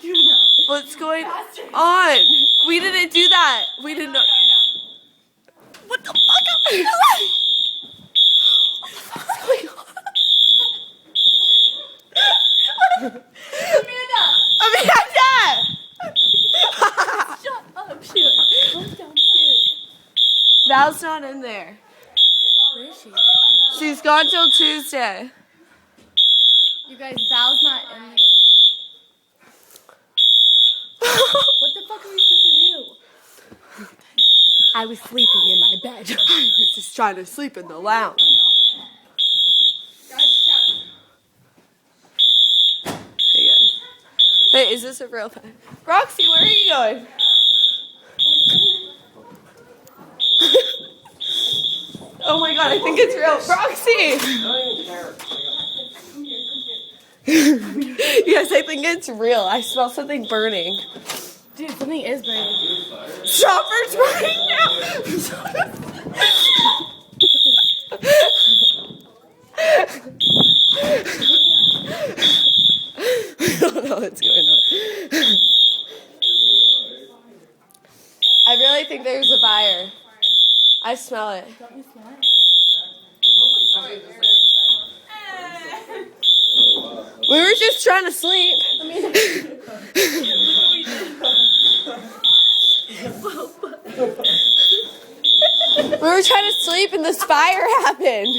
Dude, what's going on? We didn't do that. We didn't know. What the fuck am I doing? What the fuck's going on? Amanda! Shut up, shit. Go downstairs. Val's not in there. Where is she? She's gone till Tuesday. You guys, Val's not in there. What the fuck are we supposed to do? I was sleeping in my bed. I was just trying to sleep in the lounge. Hey guys. Hey, is this a real thing? Roxy, where are you going? Oh my god, I think it's real. Roxy! Yes, I think it's real. I smell something burning. Dude, something is burning. Stauffer's burning now! I don't know what's going on. I really think there's a fire. I smell it. Don't you smell it? We were just trying to sleep. We were trying to sleep and this fire happened.